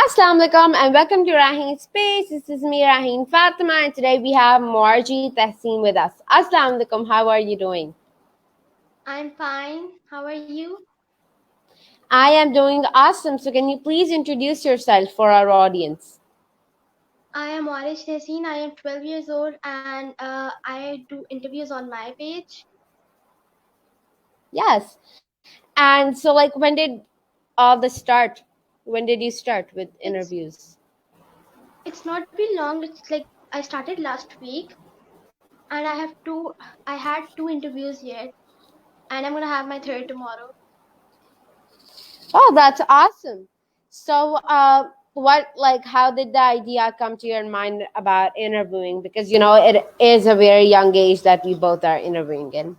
Assalamu alaikum and welcome to Raheen Space. This is me, Raheen Fatima, and today we have Muarij Tahseen with us. Assalamu alaikum, how are you doing? I'm fine. How are you? I am doing awesome. So, can you please introduce yourself for our audience? I am Muarij Tahseen. I am 12 years old and I do interviews on my page. Yes. And so, like, when did all this start? When did you start with It's interviews? it's not been long. It's like I started last week and I had two interviews yet and I'm gonna have my third tomorrow. Oh, that's awesome. So, how did the idea come to your mind about interviewing? Because, it is a very young age that we both are interviewing in.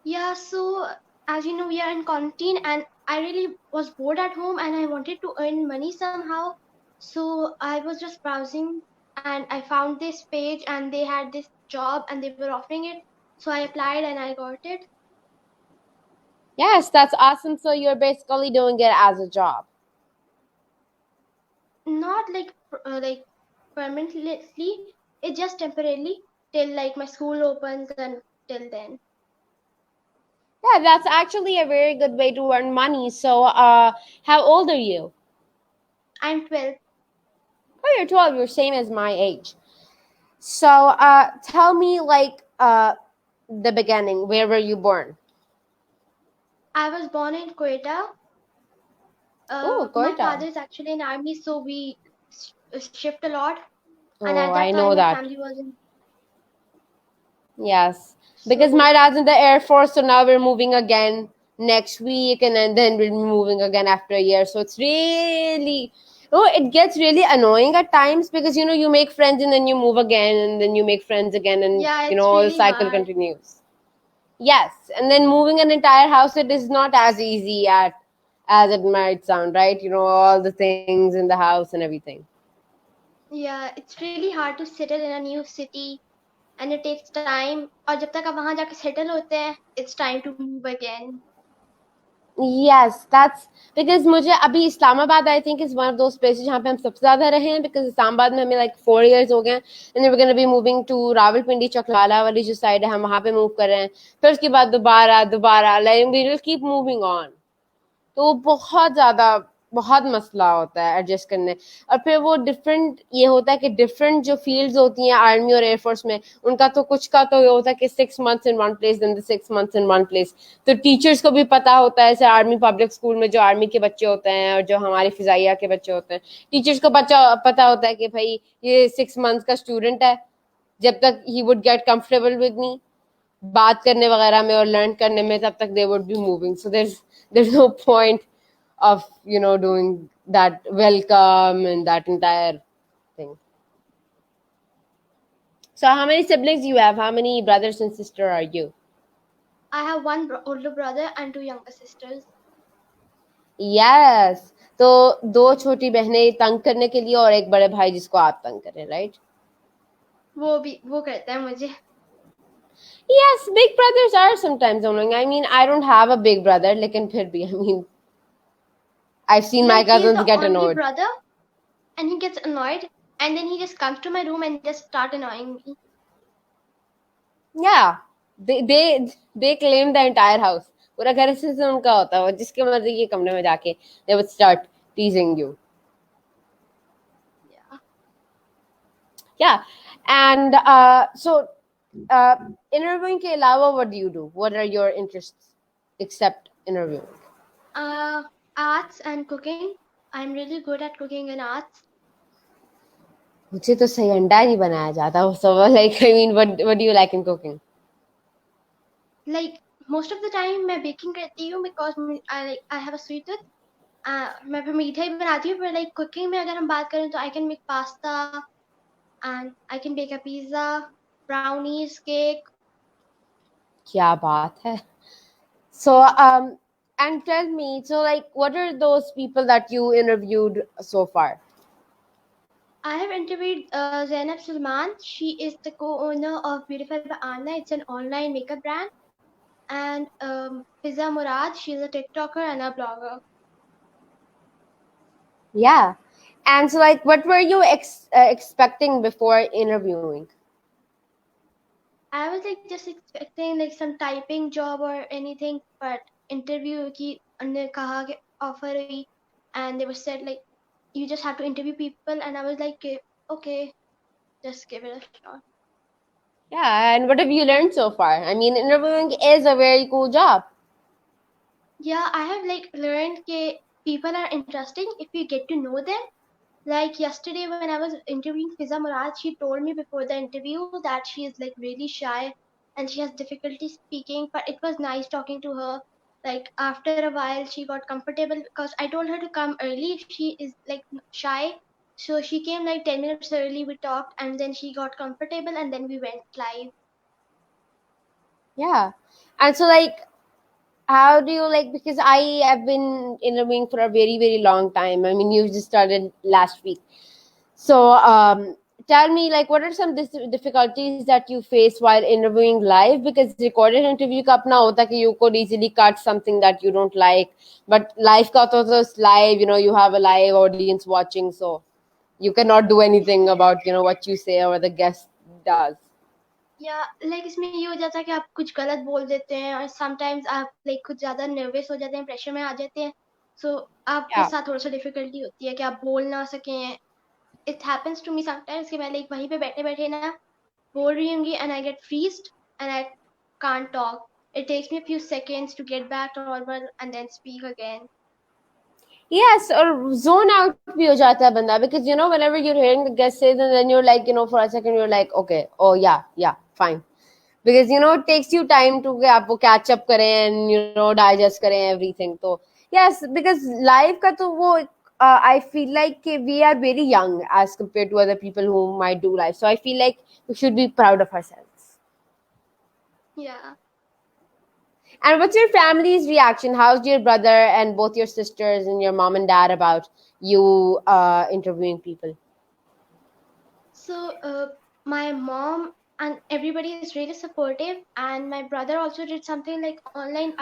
Yeah, so as you know, we are in quarantine and I really was bored at home and I wanted to earn money somehow. So I was just browsing and I found this page and they had this job and they were offering it. So I applied and I got it. Yes, that's awesome. So you're basically doing it as a job. Not like permanently, it's just temporarily till like my school opens and till then. Yeah, that's actually a very good way to earn money. So, how old are you? I'm 12. Oh, you're 12. You're same as my age. So, tell me, the beginning. Where were you born? I was born in Quetta. Oh, My Koita. father is actually in army, so we shift a lot. And Oh, at that I time, know my that. family was in. Yes, because So my dad's in the Air Force, so now we're moving again next week, and then we'll be moving again after a year. So it's really, oh, it gets really annoying at times because you make friends and then you move again, and then you make friends again, and yeah, it's the really cycle hard. continues. Yes, and then moving an entire house, it is not as easy as it might sound, right? All the things in the house and everything. Yeah, it's really hard to settle in a new city, and it takes time. और जब तक आप वहाँ जाके settle होते हैं, it's time to move again. Yes, that's because मुझे अभी Islamabad I think is one of those places जहाँ पे हम सबसे ज़्यादा रहे हैं because इस्लामाबाद में हमें like 4 years हो गए हैं and then we're going to be moving to Rawalpindi Chaklala वाली जो साइड है हम वहाँ पे मूव कर रहे हैं फिर उसके बाद दोबारा दोबारा like we will keep moving on. तो बहुत मसला होता है एडजस्ट करने और फिर वो डिफरेंट ये होता है कि डिफरेंट जो फील्ड्स होती हैं आर्मी और एयरफोर्स में उनका तो कुछ का तो ये होता है कि 6 months in one place then the 6 months in one place तो टीचर्स को भी पता होता है जैसे आर्मी पब्लिक स्कूल में जो आर्मी के बच्चे होते हैं और जो हमारी फिजाइया के बच्चे होते हैं टीचर्स को पता होता है कि भाई ये 6 months का स्टूडेंट है जब तक he would get comfortable with me बात करने वगैरह में और लर्न करने में तब तक they would be moving so there's no point of doing that welcome and that entire thing. So how many siblings you have? How many brothers and sister are you? I have one older brother and two younger sisters. Yes, तो दो छोटी बहनें तंग करने के लिए और एक बड़े भाई जिसको आप तंग करें, right? वो करता है मुझे. Yes, big brothers are sometimes annoying. I mean, I don't have a big brother, लेकिन फिर भी, I mean, I've seen my Like he is cousins the get only annoyed. brother and he gets annoyed and then he just comes to my room and just start annoying me. Yeah, they claim the entire house. पूरा घर से उनका होता है वो जिसके मर्जी के कमरे में जाके they would start teasing you. Yeah. Yeah, and so uh, interviewing के अलावा what do you do? What are your interests except interviewing? Uh, Arts and cooking. I'm really good at cooking and arts. मुझे तो सही अंडा नहीं बनाया जाता so like I mean what do you like in cooking? Like most of the time मैं baking करती हूँ because I have a sweet tooth. मैं फिर मीठा ही बनाती हूँ पर like cooking में अगर हम बात करें तो I can make pasta and I can bake a pizza, brownies, cake. क्या बात है. So and tell me so like what are those people that you interviewed so far? I have interviewed Zainab Sulman. She is the co-owner of Beautiful by Anna. It's an online makeup brand. And Fiza Murad, she's a TikToker and a blogger. Yeah. And so, like, what were you expecting before interviewing? I was like just expecting like some typing job or anything, but interview की उन्होंने कहा कि offer हुई, and they were said like you just have to interview people, and I was like okay, just give it a shot. Yeah. And what have you learned so far? I mean, interviewing is a very cool job. Yeah, I have like learned that people are interesting if you get to know them. Like yesterday when I was interviewing Fiza Murad, she told me before the interview that she is like really shy and she has difficulty speaking, but it was nice talking to her. Like after a while she got comfortable because I told her to come early if she is like shy. So she came like 10 minutes early, we talked, and then she got comfortable and then we went live. Yeah. And so, like, how do you like, because I have been interviewing for a very, very long time. I mean, you just started last week. So, tell me, like, what are some difficulties that you face while interviewing live? Because recorded interview का अपना होता है कि you could easily cut something that you don't like, but live का होता है live, you have a live audience watching, so you cannot do anything about what you say or the guest does. या like इसमें ये हो जाता है कि आप कुछ गलत बोल देते हैं और समटाइम्स आप लाइक कुछ ज्यादा नर्वस हो जाते हैं, प्रेशर में आ जाते हैं, सो आपके Yeah. साथ थोड़ा सा डिफिकल्टी होती है कि आप बोल ना सकें. It happens to me sometimes कि मैं लाइक वहीं पे बैठे बैठे ना बोल रही होंगी and I get freezed and I can't talk. It takes me a few seconds to get back to normal and then speak again. Yes, or zone out भी हो जाता है बंदा, because whenever you're hearing the guest say, and then you're like, for a second you're like, okay, oh yeah, yeah, fine, because it takes you time to कि आप वो catch up करें and digest करें everything. तो yes, because live का तो वो I feel like कि we are very young as compared to other people who might do live, so I feel like we should be proud of ourselves. Yeah. And what's your family's reaction? How's your brother and both your sisters and your mom and dad about you interviewing people? So my mom and everybody is really supportive, and my brother also did something like online.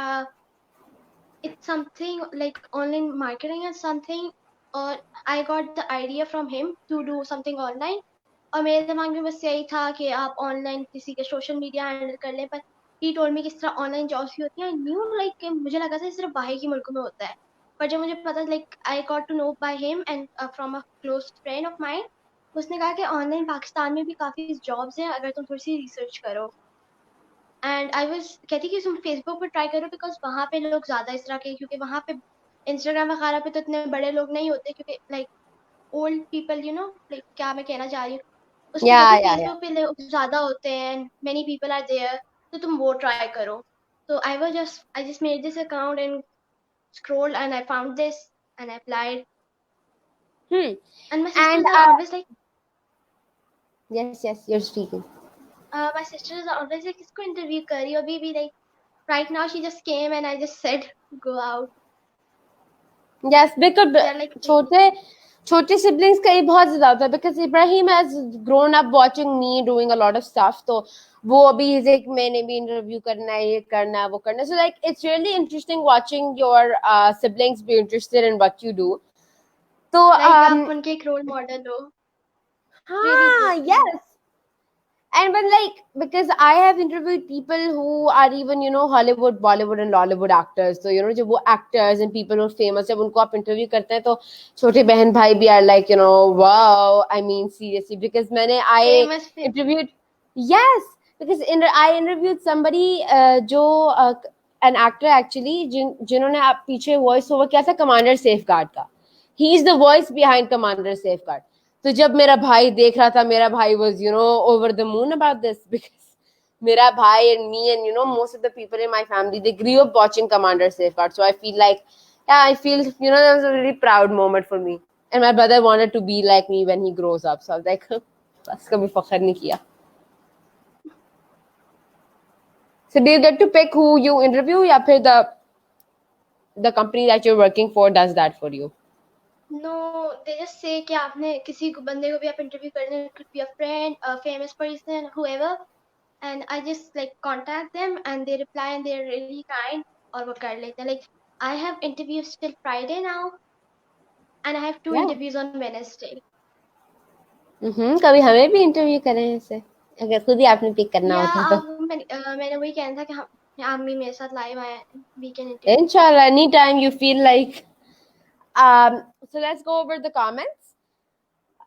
It's something like online marketing and something. और I got the idea from him to do something online. और मेरे दिमाग में बस यही था कि आप ऑनलाइन किसी के सोशल मीडिया हैंडल कर लें, पर ही टोल्ड मी किस तरह ऑनलाइन जॉब्स भी होती हैं. न्यू लाइक मुझे लगा था सिर्फ बाहर के मुल्कों में होता है, पर जब मुझे पता like I got to know by him and from a close friend of mind, उसने कहा कि ऑनलाइन पाकिस्तान में भी काफी जॉब्स हैं अगर तुम थोड़ी सी रिसर्च करो. एंड आई वाज कहती कि तुम फेसबुक पे ट्राई करो बिकॉज वहां पे लोग ज्यादा इस तरह के, क्योंकि वहां पे इंस्टाग्राम वगैरह पे तो इतने बड़े लोग नहीं होते, क्योंकि लाइक ओल्ड पीपल लाइक क्या मैं कहना चाह रही हूँ, उस पे कहती Yeah, yeah, yeah. फेसबुक पे लोग ज्यादा होते हैं, मेनी पीपल आर देयर, तो तुम वो ट्राई करो. So I just made this account and scrolled and I found this and I applied. Hmm. And my And sisters are always like, yes, yes, you're speaking. किसको interview कर रही हो अभी भी, like right now she just came and I just said go out. Yes, because They're like really. छोटे छोटे siblings का ये बहुत ज्यादा होता है, because Ibrahim has grown up watching me doing a lot of stuff, तो वो अभी is like मैंने भी interview करना है, ये करना है, वो करना है, so like it's really interesting watching your siblings be interested in what you do. तो Like आप उनके एक role model हो. Really हाँ, good to know. yes. And but like, because I have interviewed people who are even Hollywood, Bollywood and Lollywood actors, so जब वो actors and people who are famous जब उनको आप interview करते हैं, तो छोटे बहन भाई भी are like wow, I mean seriously, because I Famous interviewed, yes, because I interviewed somebody जो an actor actually जिन्होंने आप पीछे voice over किया था Commander Safeguard का. He is the voice behind Commander Safeguard. तो जब मेरा भाई देख रहा था, मेरा भाई was over the moon about this, because मेरा भाई and me and most of the people in my family, they grew up watching Commander Safeguard, so I feel like, yeah, I feel that was a really proud moment for me, and my brother wanted to be like me when he grows up, so I was like बस कभी फखर नहीं किया. So do you get to pick who you interview, या फिर the company that you're working for does that for you? No, they just say कि आपने किसी को बंदे को भी आप interview करने, it could be a friend, a famous person, whoever, and I just like contact them and they reply and they're really kind और वो कर लेते हैं. Like I have interviews till Friday now, and I have two Yeah. interviews on Wednesday. कभी हमें भी interview करें ऐसे, अगर खुद ही आपने पिक करना या होता तो। मैंने वही कहना था कि आप भी मेरे साथ लाइव आए वीकेंड इंटरव्यू पे। Inshallah, anytime you feel like. So let's go over the comments.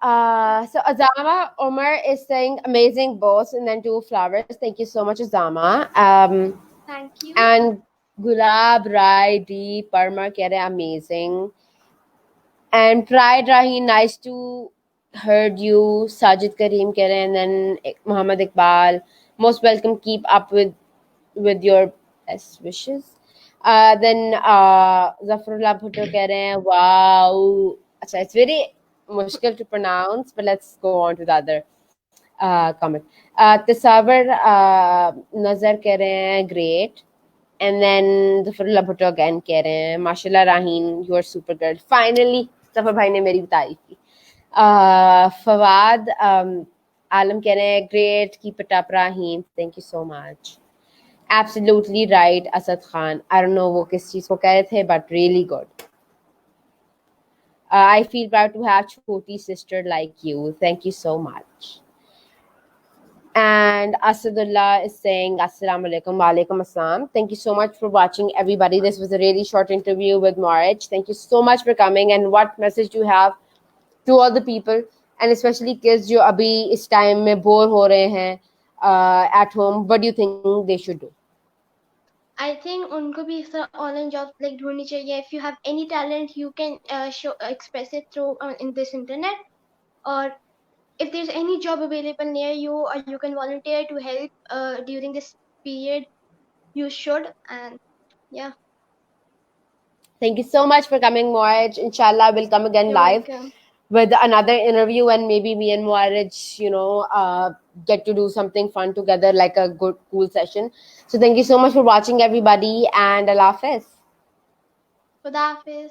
Yeah, So Azama Omar is saying amazing boss, and then two flowers. Thank you so much, Azama. thank you. And Gulab Rai D Parmar keh rahe amazing. And Pride Rahi, nice to heard you. Sajid Kareem keh rahe, and then Muhammad Iqbal, most welcome. Keep up with your best wishes. Then Zafarullah Bhutto keh rahe hain, wow. Achha, it's very mushkil to pronounce, but let's go on to the other comment. Tasawwur Nazar keh rahe hain, great. And then Zafarullah Bhutto again keh rahe hain, Mashallah Raheen, you are super girl. Finally, Zafar bhai ne meri तारीफ की. Fawad Alam keh rahe hain, great, keep it up Raheen. Thank you so much. Absolutely right, Asad Khan. I don't know वो किस चीज को कह रहे थे, but really good. I feel proud to have choti sister like you. Thank you so much. And Asadullah is saying Assalamu alaikum, wa alaikum assalam. Thank you so much for watching, everybody. This was a really short interview with Muarij. Thank you so much for coming. And what message do you have to all the people, and especially kids जो अभी इस time में bore हो रहे हैं at home? What do you think they should do? I think उनको भी इस तरह ऑनलाइन जॉब लाइक ढूंढनी चाहिए. If you have any talent, you can show express it through in this internet. Or if there's any job available near you, or you can volunteer to help during this period, you should. And yeah, Thank you so much for coming, Muarij. Inshallah, we'll come again you're live welcome. with another interview, and maybe me and Muarij, get to do something fun together, like a good, cool session. So thank you so much for watching, everybody, and Allah Hafiz. Khuda Hafiz.